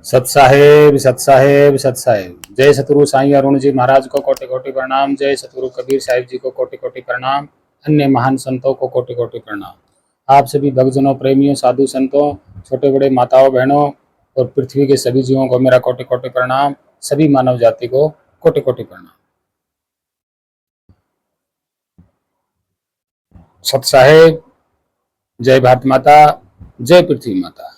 सत साहेब सत साहेब सत साहेब। जय सतगुरु साईं अरुण जी महाराज को कोटि कोटि प्रणाम। जय सतगुरु कबीर साहिब जी को कोटि कोटि प्रणाम। अन्य महान संतों को कोटि कोटि प्रणाम। आप सभी भक्तजनों, प्रेमियों, साधु संतों, छोटे बड़े माताओं बहनों और पृथ्वी के सभी जीवों को मेरा कोटि कोटि प्रणाम। सभी मानव जाति को कोटि कोटि प्रणाम। सत साहेब, जय भारत माता, जय पृथ्वी माता।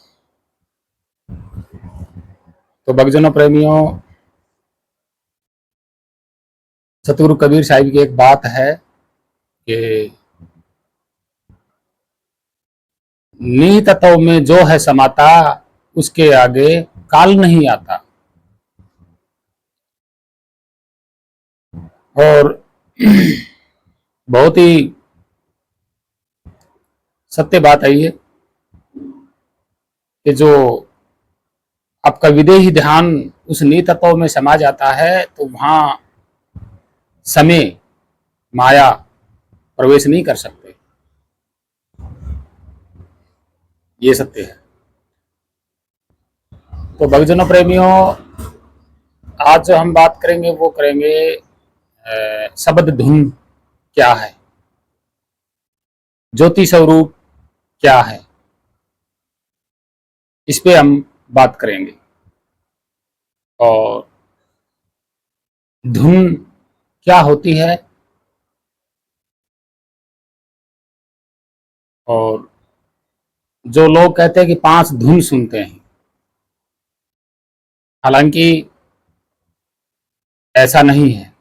तो भक्तजनों, प्रेमियों, सतगुरु कबीर साहिब की एक बात है कि नीत तत्व में जो है समाता, उसके आगे काल नहीं आता। और बहुत ही सत्य बात है ये कि जो आपका विदेही ध्यान उस नीत तत्व में समा जाता है तो वहां समय, माया प्रवेश नहीं कर सकते। ये सत्य है। तो भक्तजनों, प्रेमियों, आज जो हम बात करेंगे वो करेंगे शब्द धुन क्या है, ज्योति स्वरूप क्या है, इस पे हम बात करेंगे। और धुन क्या होती है और जो लोग कहते हैं कि 5 धुन सुनते हैं, हालांकि ऐसा नहीं है।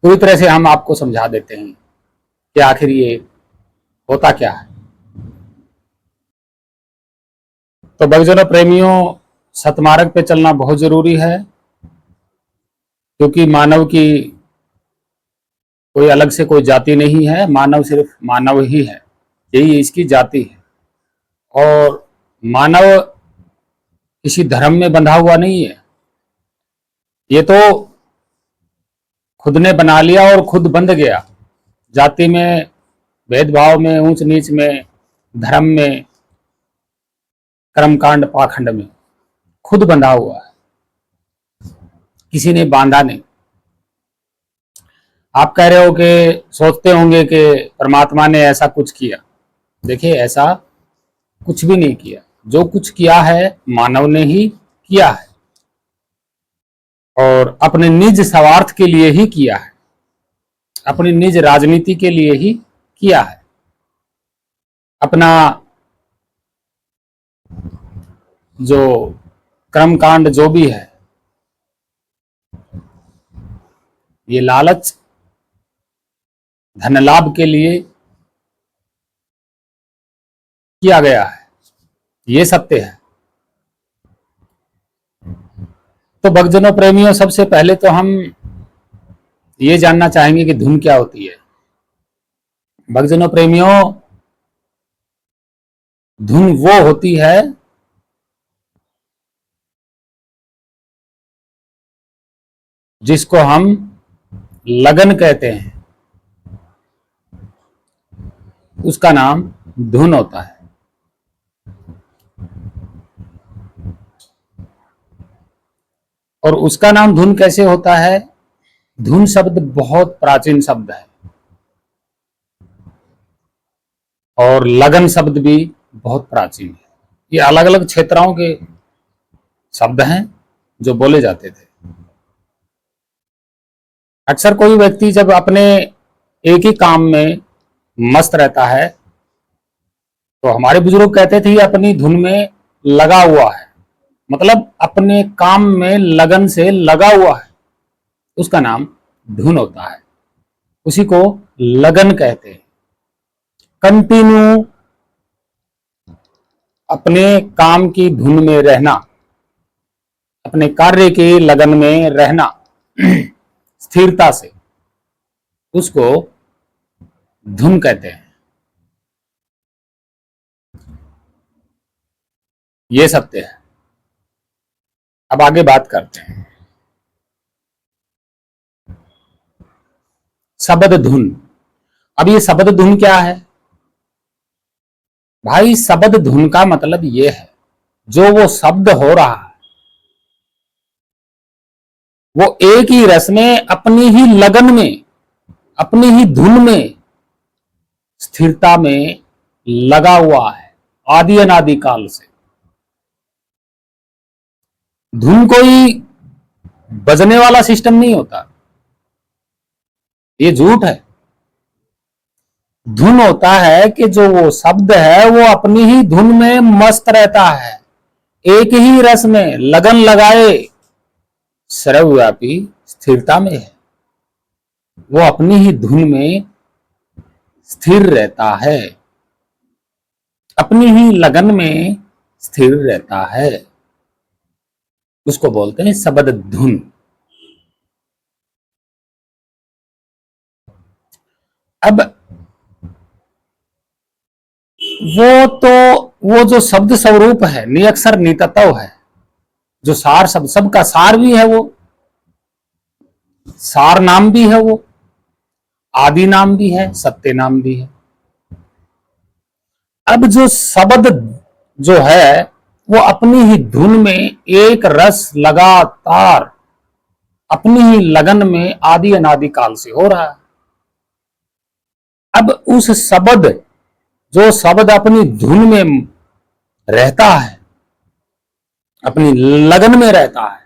पूरी तरह से हम आपको समझा देते हैं कि आखिर ये होता क्या है। तो भक्तजनों, प्रेमियों, सतमार्ग पे चलना बहुत जरूरी है, क्योंकि मानव की कोई अलग से कोई जाति नहीं है। मानव सिर्फ मानव ही है, यही इसकी जाति है। और मानव किसी धर्म में बंधा हुआ नहीं है। ये तो खुद ने बना लिया और खुद बंध गया। जाति में, भेदभाव में, ऊंच नीच में, धर्म में, कर्मकांड पाखंड में खुद बंधा हुआ है, किसी ने बांधा नहीं। आप कह रहे हो कि सोचते होंगे कि परमात्मा ने ऐसा कुछ किया। देखिए, ऐसा कुछ भी नहीं किया। जो कुछ किया है मानव ने ही किया है और अपने निज स्वार्थ के लिए ही किया है, अपनी निज राजनीति के लिए ही किया है। अपना जो कर्मकांड जो भी है, ये लालच, धन लाभ के लिए किया गया है। ये सत्य है। तो भक्तजनों, प्रेमियों, सबसे पहले तो हम ये जानना चाहेंगे कि धुन क्या होती है। भक्तजनों, प्रेमियों, धुन वो होती है जिसको हम लगन कहते हैं, उसका नाम धुन होता है। और उसका नाम धुन कैसे होता है? धुन शब्द बहुत प्राचीन शब्द है और लगन शब्द भी बहुत प्राचीन है। ये अलग अलग क्षेत्रों के शब्द हैं जो बोले जाते थे। अक्सर कोई व्यक्ति जब अपने एक ही काम में मस्त रहता है तो हमारे बुजुर्ग कहते थे अपनी धुन में लगा हुआ है, मतलब अपने काम में लगन से लगा हुआ है, उसका नाम धुन होता है। उसी को लगन कहते हैं। कंटिन्यू अपने काम की धुन में रहना, अपने कार्य की लगन में रहना स्थिरता से, उसको धुन कहते हैं। ये सत्य है। अब आगे बात करते हैं। शब्द धुन। अब ये शब्द धुन क्या है भाई? शब्द धुन का मतलब ये है जो वो शब्द हो रहा है वो एक ही रस में, अपनी ही लगन में, अपनी ही धुन में, स्थिरता में लगा हुआ है आदि अनादि काल से। धुन कोई बजने वाला सिस्टम नहीं होता, ये झूठ है। धुन होता है कि जो वो शब्द है वो अपनी ही धुन में मस्त रहता है, एक ही रस में लगन लगाए सर्वव्यापी स्थिरता में है, वो अपनी ही धुन में स्थिर रहता है, अपनी ही लगन में स्थिर रहता है। उसको बोलते हैं शब्द धुन। अब वो तो वो जो शब्द स्वरूप है, निअक्षर नितत्व है, जो सार शब्द, सबका सार भी है, वो सार नाम भी है, वो आदि नाम भी है, सत्य नाम भी है। अब जो शब्द जो है वो अपनी ही धुन में एक रस लगातार अपनी ही लगन में आदि अनादि काल से हो रहा है। अब उस शब्द, जो शब्द अपनी धुन में रहता है, अपनी लगन में रहता है,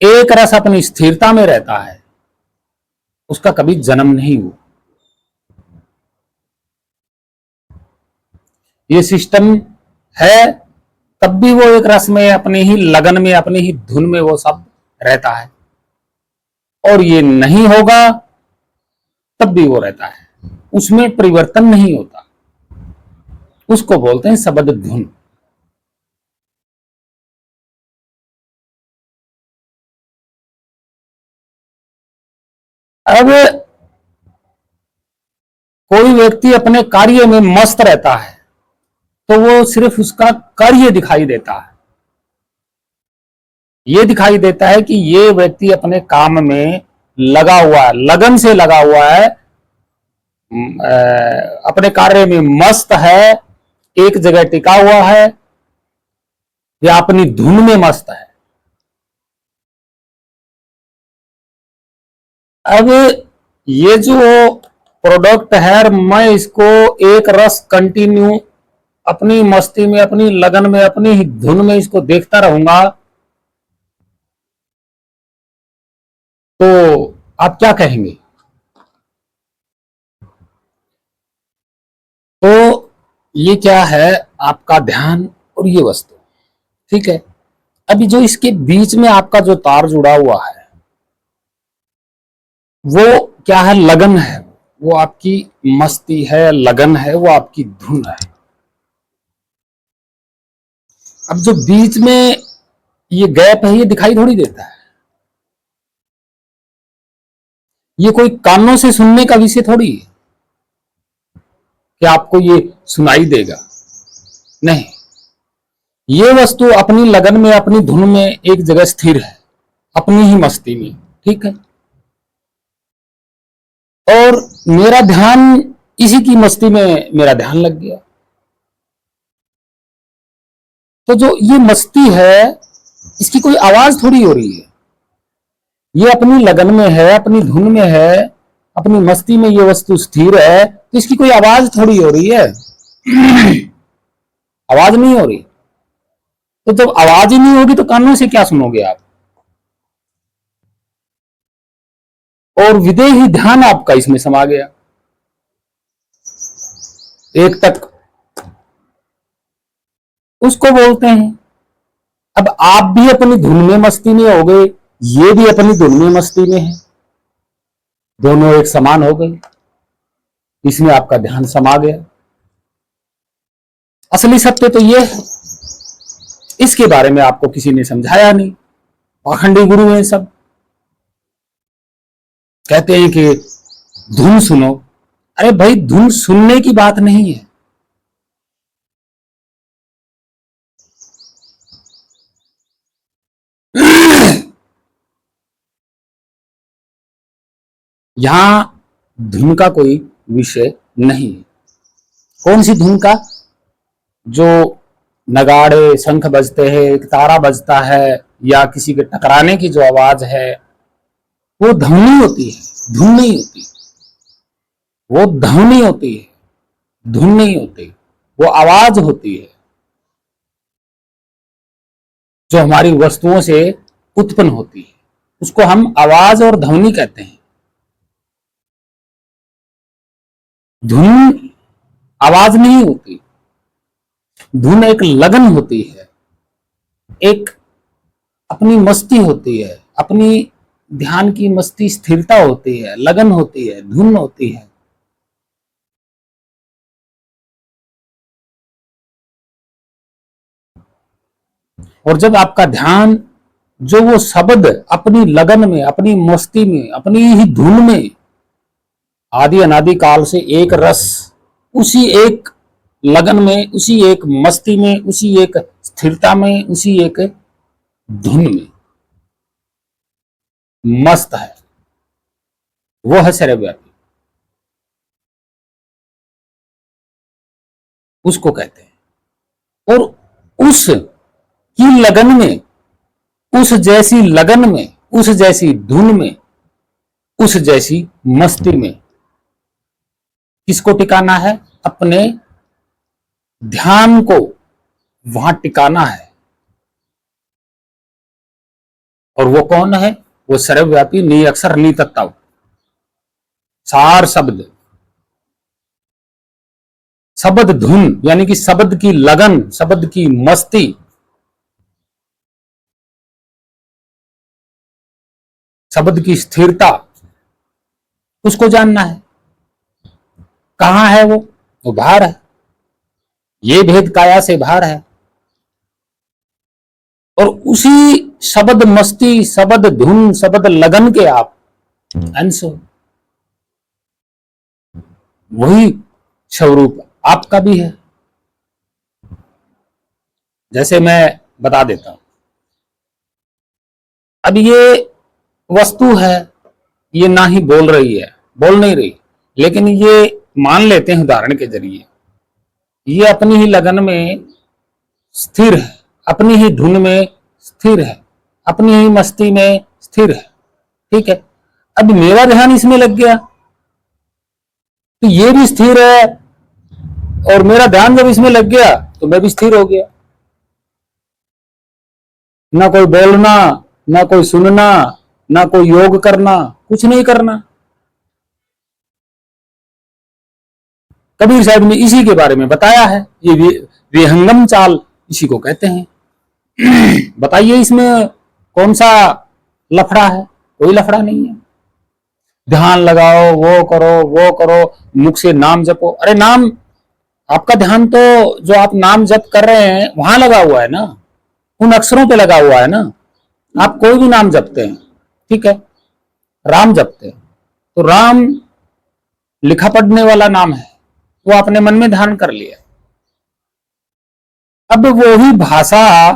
एक रस अपनी स्थिरता में रहता है, उसका कभी जन्म नहीं हुआ। ये सिस्टम है तब भी वो एक रस में, अपनी ही लगन में, अपनी ही धुन में वो सब रहता है, और ये नहीं होगा तब भी वो रहता है, उसमें परिवर्तन नहीं होता। उसको बोलते हैं शब्द धुन। अब कोई व्यक्ति अपने कार्य में मस्त रहता है तो वो सिर्फ उसका कार्य दिखाई देता है, ये दिखाई देता है कि ये व्यक्ति अपने काम में लगा हुआ है, लगन से लगा हुआ है, अपने कार्य में मस्त है, एक जगह टिका हुआ है, या अपनी धुन में मस्त है। अब ये जो प्रोडक्ट है, मैं इसको एक रस कंटिन्यू अपनी मस्ती में, अपनी लगन में, अपनी ही धुन में इसको देखता रहूंगा, तो आप क्या कहेंगे? तो ये क्या है, आपका ध्यान और ये वस्तु, ठीक है। अभी जो इसके बीच में आपका जो तार जुड़ा हुआ है वो क्या है? लगन है, वो आपकी मस्ती है, लगन है, वो आपकी धुन है। अब जो बीच में ये गैप है, ये दिखाई थोड़ी देता है, ये कोई कानों से सुनने का विषय थोड़ी है कि आपको ये सुनाई देगा, नहीं। ये वस्तु अपनी लगन में, अपनी धुन में एक जगह स्थिर है, अपनी ही मस्ती में, ठीक है। और मेरा ध्यान इसी की मस्ती में, मेरा ध्यान लग गया। तो जो ये मस्ती है, इसकी कोई आवाज थोड़ी हो रही है, ये अपनी लगन में है, अपनी धुन में है, अपनी मस्ती में ये वस्तु स्थिर है, तो इसकी कोई आवाज थोड़ी हो रही है। आवाज नहीं हो रही। तो जब आवाज ही नहीं होगी तो कानों से क्या सुनोगे आप? और विदेही ध्यान आपका इसमें समा गया, एक तक, उसको बोलते हैं। अब आप भी अपनी धुन में मस्ती में हो गए, ये भी अपनी धुन में मस्ती में है, दोनों एक समान हो गए, इसमें आपका ध्यान समा गया। असली सत्य तो ये है, इसके बारे में आपको किसी ने समझाया नहीं, पाखंडी गुरु हैं सब, कहते हैं कि धुन सुनो। अरे भाई, धुन सुनने की बात नहीं है, यहां धुन का कोई विषय नहीं है। कौन सी धुन का? जो नगाड़े शंख बजते हैं, एक तारा बजता है, या किसी के टकराने की जो आवाज है, वो ध्वनि होती है, धुन नहीं होती। वो ध्वनि होती है, धुन नहीं होती। वो आवाज होती है जो हमारी वस्तुओं से उत्पन्न होती है, उसको हम आवाज और ध्वनि कहते हैं। धुन आवाज नहीं होती, धुन एक लगन होती है, एक अपनी मस्ती होती है, अपनी ध्यान की मस्ती, स्थिरता होती है, लगन होती है, धुन होती है। और जब आपका ध्यान जो वो शब्द अपनी लगन में, अपनी मस्ती में, अपनी ही धुन में, आदि अनादि काल से एक रस, उसी एक लगन में, उसी एक मस्ती में, उसी एक स्थिरता में, उसी एक धुन में मस्त है, वो है सर्वव्यापी, उसको कहते हैं। और उस की लगन में, उस जैसी लगन में, उस जैसी धुन में, उस जैसी मस्ती में किसको टिकाना है? अपने ध्यान को वहां टिकाना है। और वो कौन है? वो सर्वव्यापी निअक्षर नितत्व, सार शब्द, शब्द धुन, यानी कि शब्द की लगन, शब्द की मस्ती, शब्द की स्थिरता, उसको जानना है। कहां है वो बाहर है। ये भेद काया से बाहर है। और उसी शब्द मस्ती, शब्द धुन, शब्द लगन के आप अंश हो। वही स्वरूप आपका भी है। जैसे मैं बता देता हूं, अब ये वस्तु है, ये ना ही बोल रही है, बोल नहीं रही, लेकिन ये मान लेते हैं उदाहरण के जरिए, ये अपनी ही लगन में स्थिर है, अपनी ही धुन में स्थिर है, अपनी ही मस्ती में स्थिर है। ठीक है, अब मेरा ध्यान इसमें लग गया तो ये भी स्थिर है, और मेरा ध्यान जब इसमें लग गया तो मैं भी स्थिर हो गया। ना कोई बोलना, ना कोई सुनना, ना कोई योग करना, कुछ नहीं करना। कबीर साहब ने इसी के बारे में बताया है, ये विहंगम चाल इसी को कहते हैं। बताइए इसमें कौन सा लफड़ा है? कोई लफड़ा नहीं है। ध्यान लगाओ, वो करो, वो करो, मुख से नाम जपो। अरे नाम, आपका ध्यान तो जो आप नाम जप कर रहे हैं वहां लगा हुआ है ना, उन अक्षरों पे लगा हुआ है ना। आप कोई भी नाम जपते हैं, ठीक है, राम जपते हैं तो राम लिखा पढ़ने वाला नाम है, वो आपने मन में ध्यान कर लिया। अब वही भाषा,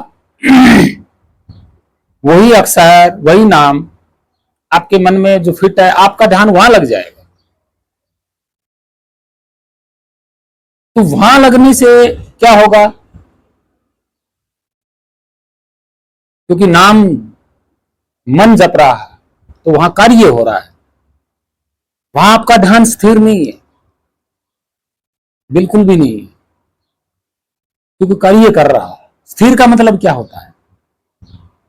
वही अक्षर, वही नाम आपके मन में जो फिट है, आपका ध्यान वहां लग जाएगा। तो वहां लगने से क्या होगा? क्योंकि नाम मन जप रहा है तो वहां कार्य हो रहा है, वहां आपका ध्यान स्थिर नहीं है, बिल्कुल भी नहीं है, क्योंकि कार्य कर रहा है। स्थिर का मतलब क्या होता है?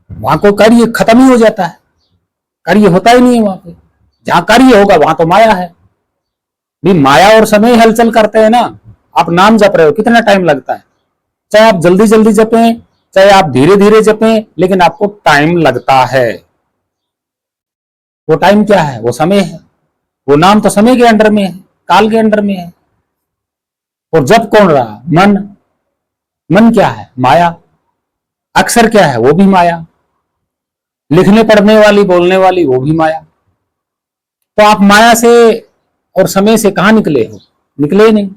वहां कोई कार्य खत्म ही हो जाता है, कार्य होता ही नहीं है वहां पे। जहां कार्य होगा वहां तो माया है भी। माया और समय हलचल करते हैं ना। आप नाम जप रहे हो, कितना टाइम लगता है? चाहे आप जल्दी जल्दी जपें, चाहे आप धीरे धीरे जपें, लेकिन आपको टाइम लगता है। वो टाइम क्या है? वो समय है। वो नाम तो समय के अंडर में है, काल के अंडर में है। और जप कौन रहा? मन। मन क्या है? माया। अक्षर क्या है? वो भी माया। लिखने पढ़ने वाली, बोलने वाली, वो भी माया। तो आप माया से और समय से कहां निकले हो? निकले ही नहीं।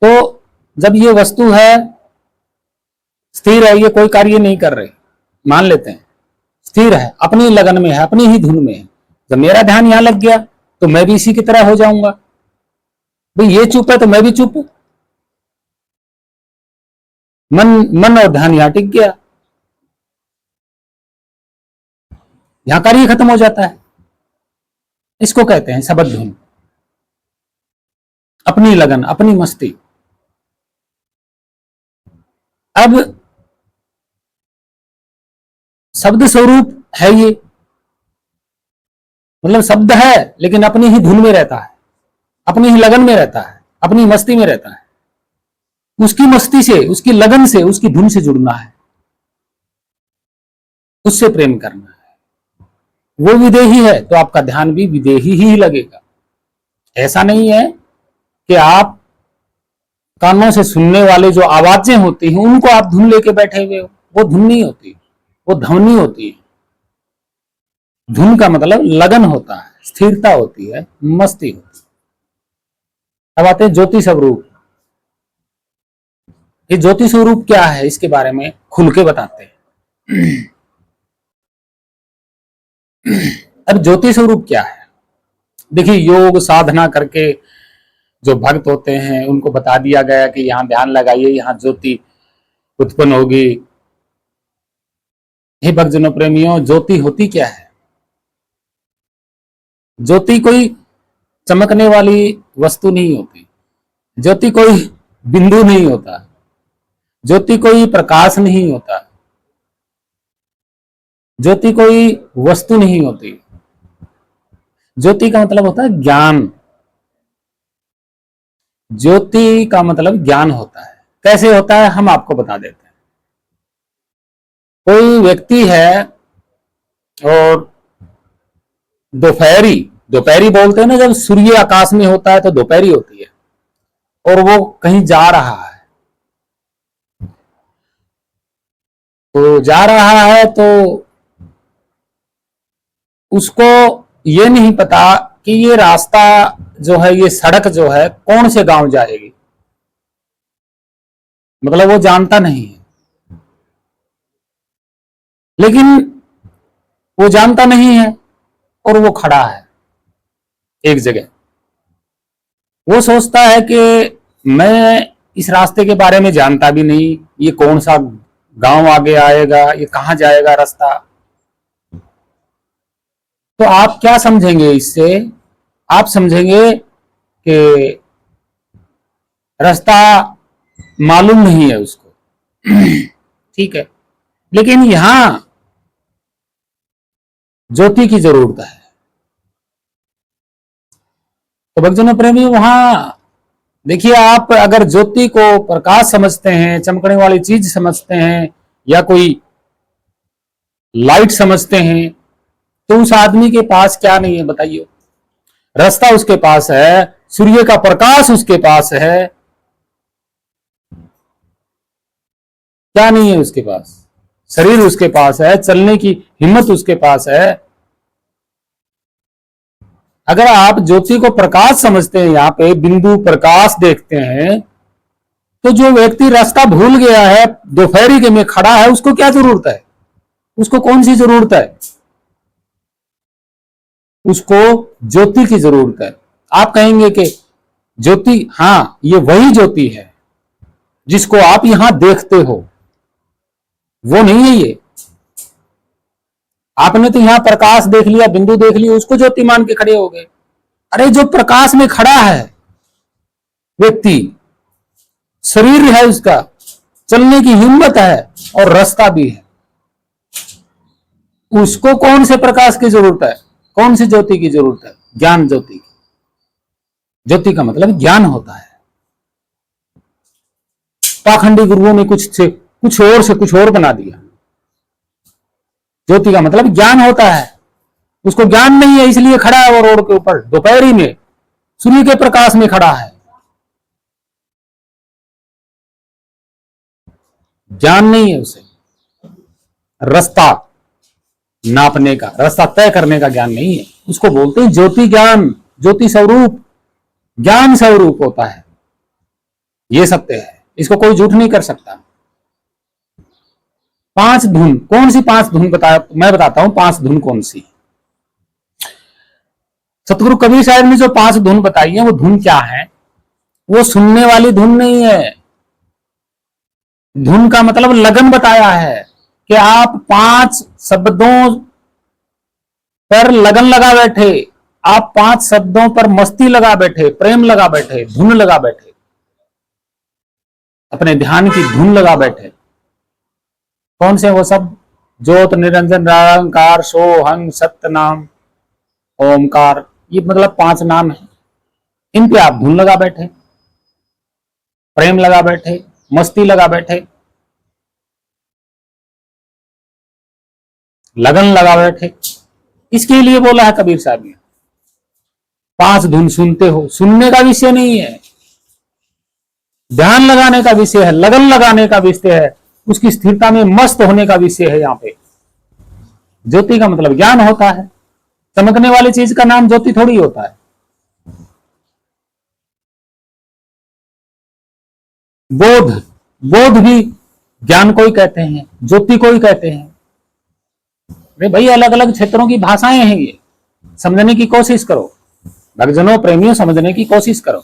तो जब ये वस्तु है, स्थिर है, ये कोई कार्य नहीं कर रहे, मान लेते हैं स्थिर है, अपनी लगन में है, अपनी ही धुन में है। जब मेरा ध्यान यहां लग गया तो मैं भी इसी की तरह हो जाऊंगा। भाई ये चुप है तो मैं भी चुप, मन मन और ध्यान यहां टिक गया, यहां कार्य खत्म हो जाता है। इसको कहते हैं शब्द धुन, अपनी लगन, अपनी मस्ती। अब शब्द स्वरूप है ये, मतलब शब्द है लेकिन अपनी ही धुन में रहता है, अपनी ही लगन में रहता है, अपनी मस्ती में रहता है। उसकी मस्ती से, उसकी लगन से, उसकी धुन से जुड़ना है, उससे प्रेम करना है। वो विदेही है तो आपका ध्यान भी विदेही ही लगेगा। ऐसा नहीं है कि आप कानों से सुनने वाले जो आवाजें होती हैं उनको आप धुन लेके बैठे हुए हो, वो धुन नहीं होती, वो ध्वनि होती है। धुन का मतलब लगन होता है, स्थिरता होती है, मस्ती होती है। अब आते हैं ज्योति स्वरूप। ये ज्योति स्वरूप क्या है इसके बारे में खुल के बताते हैं। अब ज्योति स्वरूप क्या है, देखिए योग साधना करके जो भक्त होते हैं उनको बता दिया गया कि यहां ध्यान लगाइए, यहां ज्योति उत्पन्न होगी। हे भक्तजनों प्रेमियों, ज्योति होती क्या है? ज्योति कोई चमकने वाली वस्तु नहीं होती, ज्योति कोई बिंदु नहीं होता, ज्योति कोई प्रकाश नहीं होता, ज्योति कोई वस्तु नहीं होती। ज्योति का मतलब होता है ज्ञान। ज्योति का मतलब ज्ञान होता है। कैसे होता है हम आपको बता देते हैं। कोई व्यक्ति है और दोपहरी, दोपहरी बोलते हैं ना, जब सूर्य आकाश में होता है तो दोपहरी होती है, और वो कहीं जा रहा है, तो जा रहा है तो उसको ये नहीं पता कि ये रास्ता जो है, ये सड़क जो है कौन से गांव जाएगी, मतलब वो जानता नहीं है। लेकिन वो जानता नहीं है और वो खड़ा है एक जगह। वो सोचता है कि मैं इस रास्ते के बारे में जानता भी नहीं, ये कौन सा गांव आगे आएगा, ये कहां जाएगा रास्ता। तो आप क्या समझेंगे इससे? आप समझेंगे कि रास्ता मालूम नहीं है उसको। ठीक है, लेकिन यहां ज्योति की जरूरत है। तो भक्तजनों प्रेमी, वहां देखिए, आप अगर ज्योति को प्रकाश समझते हैं, चमकने वाली चीज समझते हैं, या कोई लाइट समझते हैं, तो उस आदमी के पास क्या नहीं है बताइए? रास्ता उसके पास है, सूर्य का प्रकाश उसके पास है, क्या नहीं है उसके पास? शरीर उसके पास है, चलने की हिम्मत उसके पास है। अगर आप ज्योति को प्रकाश समझते हैं, यहां पे बिंदु प्रकाश देखते हैं, तो जो व्यक्ति रास्ता भूल गया है, दोपहरी के में खड़ा है, उसको क्या जरूरत है? उसको कौन सी जरूरत है? उसको ज्योति की जरूरत है। आप कहेंगे कि ज्योति, हां ये वही ज्योति है जिसको आप यहां देखते हो, वो नहीं है ये। आपने तो यहां प्रकाश देख लिया, बिंदु देख लिया, उसको ज्योति मान के खड़े हो गए। अरे जो प्रकाश में खड़ा है व्यक्ति, शरीर है उसका, चलने की हिम्मत है और रास्ता भी है, उसको कौन से प्रकाश की जरूरत है? कौन सी ज्योति की जरूरत है? ज्ञान ज्योति की। ज्योति का मतलब ज्ञान होता है। पाखंडी गुरुओं ने कुछ और बना दिया। ज्योति का मतलब ज्ञान होता है। उसको ज्ञान नहीं है, इसलिए खड़ा है वो रोड के ऊपर, दोपहरी में सूर्य के प्रकाश में खड़ा है। ज्ञान नहीं है उसे, रास्ता नापने का, रास्ता तय करने का ज्ञान नहीं है। उसको बोलते हैं ज्योति ज्ञान, ज्योति स्वरूप, ज्ञान स्वरूप होता है। ये सत्य है, इसको कोई झूठ नहीं कर सकता। 5 धुन, कौन सी 5 धुन बताया? मैं बताता हूं 5 धुन कौन सी। सतगुरु कबीर साहब ने जो 5 धुन बताई है, वो धुन क्या है? वो सुनने वाली धुन नहीं है, धुन का मतलब लगन बताया है कि आप 5 शब्दों पर लगन लगा बैठे, आप 5 शब्दों पर मस्ती लगा बैठे, प्रेम लगा बैठे, धुन लगा बैठे, अपने ध्यान की धुन लगा बैठे। कौन से वो सब? ज्योत निरंजन निरंकार सोहं सत्य नाम ओमकार, ये मतलब 5 नाम है। इन पे आप धुन लगा बैठे, प्रेम लगा बैठे, मस्ती लगा बैठे, लगन लगा बैठे। इसके लिए बोला है कबीर साहब ने 5 धुन सुनते हो। सुनने का विषय नहीं है, ध्यान लगाने का विषय है, लगन लगाने का विषय है, उसकी स्थिरता में मस्त होने का विषय है। यहां पे ज्योति का मतलब ज्ञान होता है। चमकने वाली चीज का नाम ज्योति थोड़ी होता है। बोध, बोध भी ज्ञान को ही कहते हैं, ज्योति को ही कहते हैं। अरे भाई, अलग अलग क्षेत्रों की भाषाएं हैं, ये समझने की कोशिश करो भक्तजनों, प्रेमियों, समझने की कोशिश करो।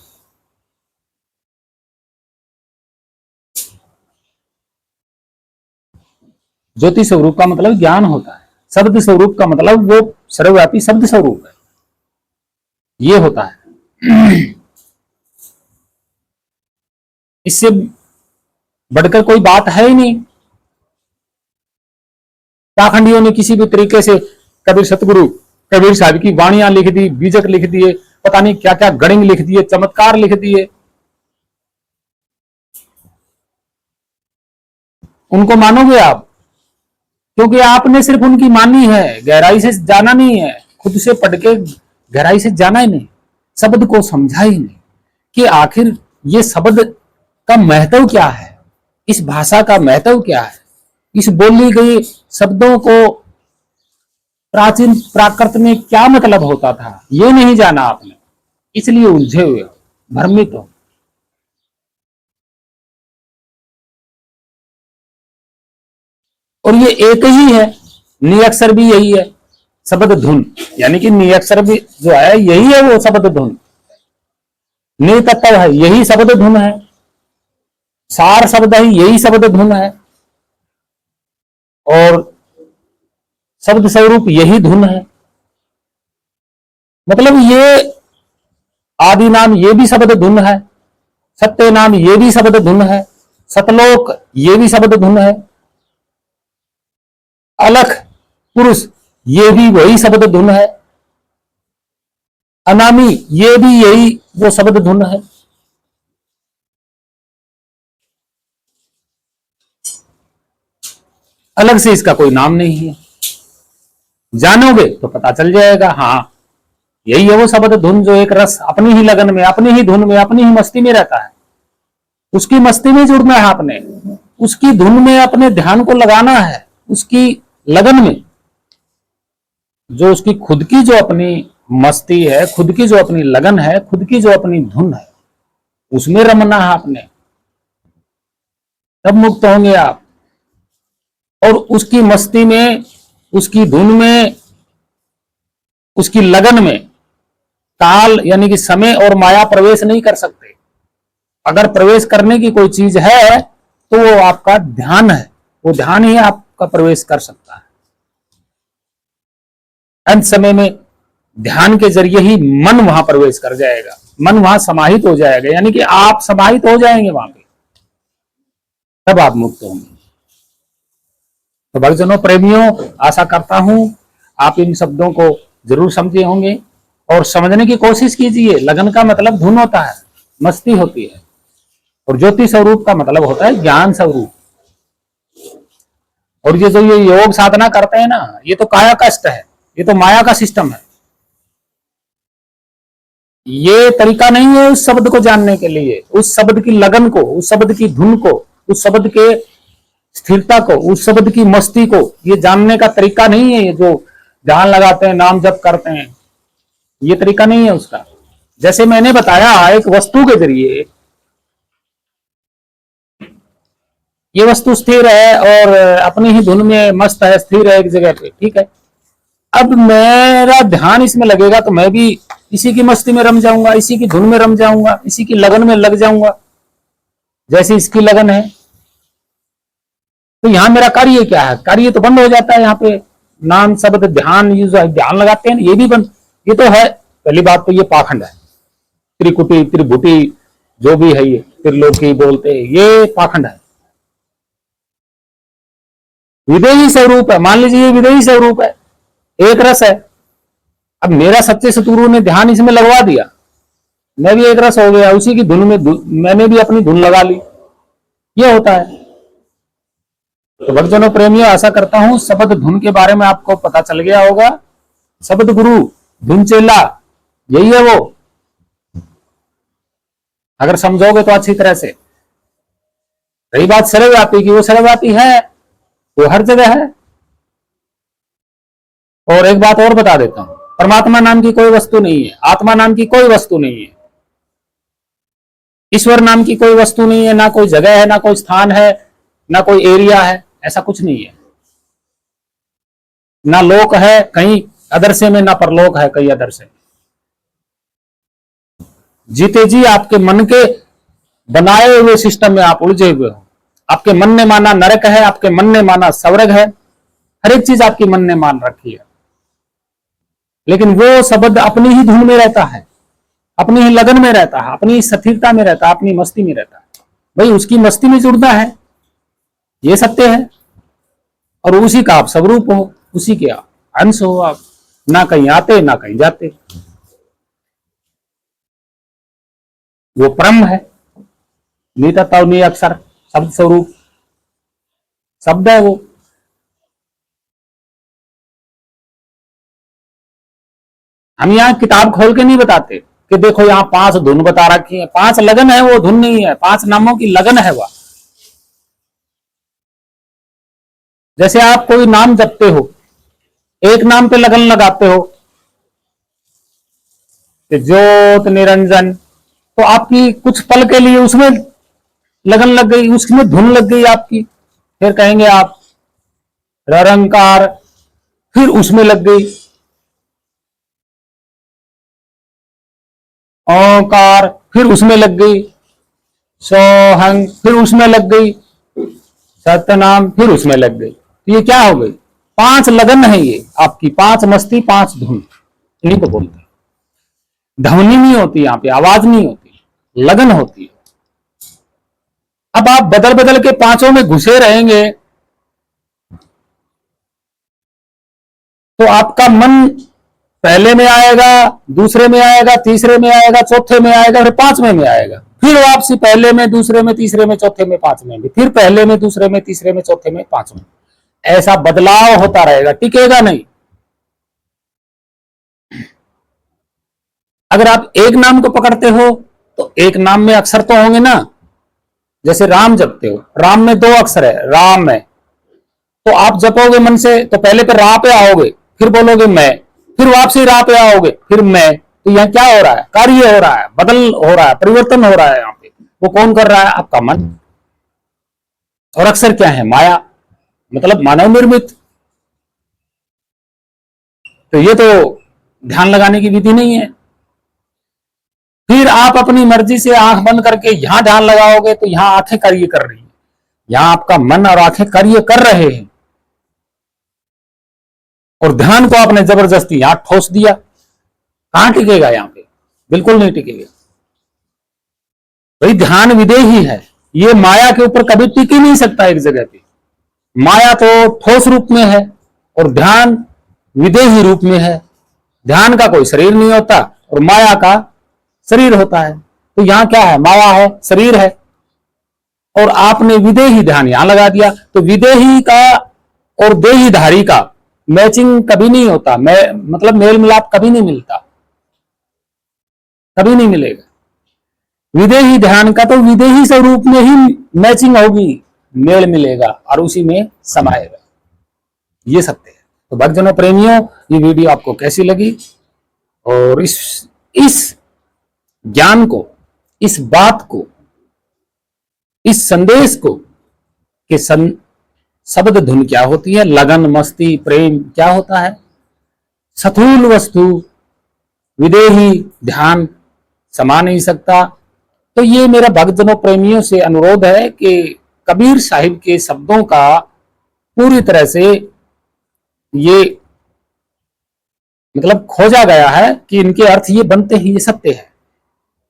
ज्योति स्वरूप का मतलब ज्ञान होता है, शब्द स्वरूप का मतलब वो सर्वव्यापी शब्द स्वरूप है, ये होता है। इससे बढ़कर कोई बात है ही नहीं। पाखंडियों ने किसी भी तरीके से कबीर सतगुरु कबीर साहब की वाणियां लिख दी, बीजक लिख दिए, पता नहीं क्या क्या गणिंग लिख दिए, चमत्कार लिख दिए। उनको मानोगे आप? क्योंकि आपने सिर्फ उनकी मानी है, गहराई से जाना नहीं है, खुद से पढ़ के गहराई से जाना ही नहीं, शब्द को समझा ही नहीं कि आखिर ये शब्द का महत्व क्या है, इस भाषा का महत्व क्या है, इस बोली गई शब्दों को प्राचीन प्राकृत में क्या मतलब होता था, ये नहीं जाना आपने, इसलिए उलझे हुए हो, भ्रमित हो। और ये एक ही है, निअक्षर भी यही है, शब्द धुन, यानी कि निअक्षर भी जो है यही है, वो शब्द धुन। नितत्व है, यही शब्द धुन है। सार शब्द है, यही शब्द धुन है। और शब्द स्वरूप यही धुन है। मतलब ये आदि नाम ये भी शब्द धुन है, सत्य नाम ये भी शब्द धुन है, सतलोक ये भी शब्द धुन है, अलख पुरुष ये भी वही शब्द धुन है, अनामी ये भी यही वो शब्द धुन है। अलग से इसका कोई नाम नहीं है। जानोगे तो पता चल जाएगा, हाँ यही है वो शब्द धुन जो एक रस अपनी ही लगन में, अपनी ही धुन में, अपनी ही मस्ती में रहता है। उसकी मस्ती में जुड़ना है आपने, उसकी धुन में अपने ध्यान को लगाना है, उसकी लगन में। जो उसकी खुद की जो अपनी मस्ती है, खुद की जो अपनी लगन है, खुद की जो अपनी धुन है, उसमें रमना है आपने, तब मुक्त होंगे आप। और उसकी मस्ती में, उसकी धुन में, उसकी लगन में काल यानी कि समय और माया प्रवेश नहीं कर सकते। अगर प्रवेश करने की कोई चीज है तो वो आपका ध्यान है, वो ध्यान ही आपका प्रवेश कर सकता है। अंत समय में ध्यान के जरिए ही मन वहां प्रवेश कर जाएगा, मन वहां समाहित हो जाएगा, यानी कि आप समाहित हो जाएंगे वहां पे, तब आप मुक्त होंगे। तो भक्तजनों, प्रेमियों, आशा करता हूं आप इन शब्दों को जरूर समझे होंगे और समझने की कोशिश कीजिए। लगन का मतलब धुन होता है, मस्ती होती है, और ज्योति स्वरूप का मतलब होता है ज्ञान स्वरूप। और ये जो ये योग साधना करते हैं ना, ये तो काया कष्ट है, ये तो माया का सिस्टम है। ये तरीका नहीं है उस शब्द को जानने के लिए, उस शब्द की लगन को, उस शब्द की धुन को, उस शब्द के स्थिरता को, उस शब्द की मस्ती को, ये जानने का तरीका नहीं है। ये जो ध्यान लगाते हैं, नाम जप करते हैं, ये तरीका नहीं है उसका। जैसे मैंने बताया, एक वस्तु के जरिए ये वस्तु स्थिर है और अपनी ही धुन में मस्त है, स्थिर है एक जगह पे, ठीक है। अब मेरा ध्यान इसमें लगेगा तो मैं भी इसी की मस्ती में रम जाऊंगा, इसी की धुन में रम जाऊंगा, इसी की लगन में लग जाऊंगा, जैसे इसकी लगन है। तो यहाँ मेरा कार्य क्या है? कार्य तो बंद हो जाता है। यहाँ पे नाम शब्द ध्यान, ये जो ध्यान लगाते हैं ये भी बंद। ये तो है, पहली बात तो ये पाखंड है, त्रिकुटी त्रिभुटी जो भी है, ये त्रिलोकी बोलते हैं, ये पाखंड है। विदेही स्वरूप है, मान लीजिए ये विदेही स्वरूप है, एक रस है। अब मेरा सच्चे सतगुरु ने ध्यान इसमें लगवा दिया, मैं भी एक रस हो गया, उसी की धुन में मैंने भी अपनी धुन लगा ली, ये होता है। तो भक्तजनों प्रेमियों, आशा करता हूं शब्द धुन के बारे में आपको पता चल गया होगा। शब्द गुरु धुन चेला यही है वो, अगर समझोगे तो अच्छी तरह से। रही बात सर्वव्यापी की, वो सर्वव्यापी है, वो हर जगह है। और एक बात और बता देता हूं, परमात्मा नाम की कोई वस्तु नहीं है, आत्मा नाम की कोई वस्तु नहीं है, ईश्वर नाम की कोई वस्तु नहीं है, ना कोई जगह है, ना कोई स्थान है, ना कोई एरिया है, ऐसा कुछ नहीं है। ना लोक है कहीं अदरसे में, ना परलोक है कहीं अदरसे में। जीते जी आपके मन के बनाए हुए सिस्टम में आप उलझे हुए हो। आपके मन ने माना नरक है, आपके मन ने माना स्वर्ग है, हर एक चीज आपकी मन ने मान रखी है। लेकिन वो शब्द अपनी ही धुन में रहता है, अपनी ही लगन में रहता है, अपनी स्थिरता में रहता है, अपनी मस्ती में रहता है। भाई उसकी मस्ती में जुड़ना है, ये सत्य है। और उसी का आप स्वरूप हो, उसी के अंश हो आप, ना कहीं आते ना कहीं जाते। वो परम है, नितत्व नि अक्षर शब्द स्वरूप शब्द है वो। हम यहाँ किताब खोल के नहीं बताते कि देखो यहाँ 5 धुन बता रखी है, 5 लगन है, वो धुन नहीं है, 5 नामों की लगन है वह। जैसे आप कोई नाम जपते हो, एक नाम पे लगन लगाते हो, ज्योत निरंजन, तो आपकी कुछ पल के लिए उसमें लगन लग गई, उसमें धुन लग गई आपकी। फिर कहेंगे आप निरंकार, फिर उसमें लग गई ओंकार, फिर उसमें लग गई सोहंग, फिर उसमें लग गई सतनाम, फिर उसमें लग गई। तो ये क्या हो गई? 5 लगन है ये आपकी, 5 मस्ती 5 धुन, इन्हीं को बोलते हैं। ध्वनि नहीं होती यहाँ पे, आवाज नहीं होती, लगन होती है। अब आप बदल बदल के पांचों में घुसे रहेंगे तो आपका मन पहले में आएगा, दूसरे में आएगा, तीसरे में आएगा, चौथे में आएगा, फिर 5वें में आएगा। फिर वापसी पहले में, दूसरे में, तीसरे में, चौथे में, 5वें में, फिर पहले में, दूसरे में, तीसरे में, चौथे में, 5वें। ऐसा बदलाव होता रहेगा, टिकेगा नहीं। अगर आप एक नाम को पकड़ते हो तो एक नाम में अक्षर तो होंगे ना। जैसे राम जपते हो, राम में 2 अक्षर है, राम में, तो आप जपोगे मन से तो पहले पे रा पे आओगे, फिर बोलोगे मैं, फिर वापसी रा पे आओगे, फिर मैं। तो यहाँ क्या हो रहा है? कार्य हो रहा है, बदल हो रहा है, परिवर्तन हो रहा है। यहाँ पे वो कौन कर रहा है? आपका मन। और अक्षर क्या है? माया, मतलब मानव निर्मित। तो ये तो ध्यान लगाने की विधि नहीं है। फिर आप अपनी मर्जी से आंख बंद करके यहां ध्यान लगाओगे तो यहां आंखें कार्य कर रही है, यहां आपका मन और आंखें कार्य कर रहे हैं। और ध्यान को आपने जबरदस्ती यहां ठोस दिया, कहां टिकेगा? यहां पे बिल्कुल नहीं टिकेगा। भाई ध्यान विदेही है, ये माया के ऊपर कभी टिक ही नहीं सकता एक जगह पे। माया तो ठोस रूप में है और ध्यान विदेही रूप में है। ध्यान का कोई शरीर नहीं होता और माया का शरीर होता है। तो यहां क्या है? माया है, शरीर है, और आपने विदेही ध्यान यहां लगा दिया। तो विदेही का और देहीधारी का मैचिंग कभी नहीं होता, मतलब मेल मिलाप कभी नहीं मिलता, कभी नहीं मिलेगा। विदेही ध्यान का तो विदेही स्वरूप में ही मैचिंग होगी, मेल मिलेगा और उसी में समाएगा। ये सत्य है। तो भक्तजनों प्रेमियों, ये वीडियो आपको कैसी लगी? और इस ज्ञान को, इस बात को, इस संदेश को कि शब्द धुन क्या होती है, लगन मस्ती प्रेम क्या होता है, स्थूल वस्तु विदेही ध्यान समा नहीं सकता। तो ये मेरा भक्तजनों प्रेमियों से अनुरोध है कि कबीर साहिब के शब्दों का पूरी तरह से ये मतलब खोजा गया है कि इनके अर्थ ये बनते हैं, ये सत्य है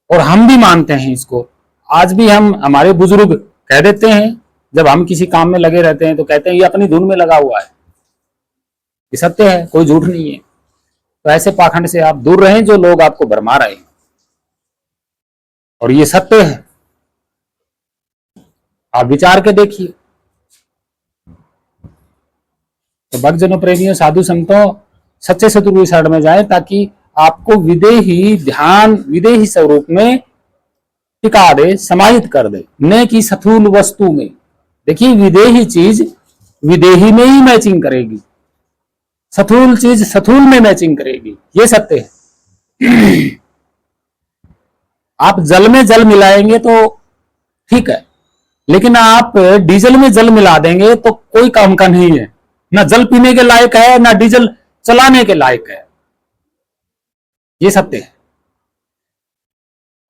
और हम भी मानते हैं इसको। आज भी हम, हमारे बुजुर्ग कह देते हैं, जब हम किसी काम में लगे रहते हैं तो कहते हैं ये अपनी धुन में लगा हुआ है, ये सत्य है, कोई झूठ नहीं है। तो ऐसे पाखंड से आप दूर रहें जो लोग आपको भरमा रहे हैं, और ये सत्य है, आप विचार के देखिए। तो भक्तजनों, प्रेमियों, साधु संतों, सच्चे सतगुरु की शरण में जाएं ताकि आपको विदेही ध्यान, विदेही स्वरूप में टिका दे, समाहित कर दे, न कि स्थूल वस्तु में। देखिए, विदेही चीज विदेही में ही मैचिंग करेगी, स्थूल चीज स्थूल में मैचिंग करेगी, ये सत्य है। आप जल में जल मिलाएंगे तो ठीक है, लेकिन आप डीजल में जल मिला देंगे तो कोई काम का नहीं है, ना जल पीने के लायक है, ना डीजल चलाने के लायक है, ये सत्य है।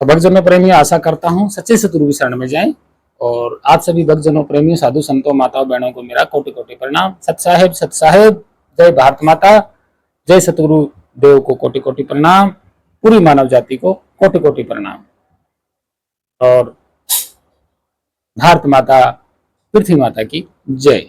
तो भक्तजनों, प्रेमियों, आशा करता हूं सच्चे सतगुरु की शरण में जाएं। और आप सभी भक्तजनों, प्रेमियों, साधु संतों, माताओं बहनों को मेरा कोटि कोटि प्रणाम। सत साहेब, सत साहेब, जय भारत माता, जय सतगुरु देव को कोटि कोटि प्रणाम, पूरी मानव जाति को कोटि कोटि प्रणाम। और भारत माता, पृथ्वी माता की जय।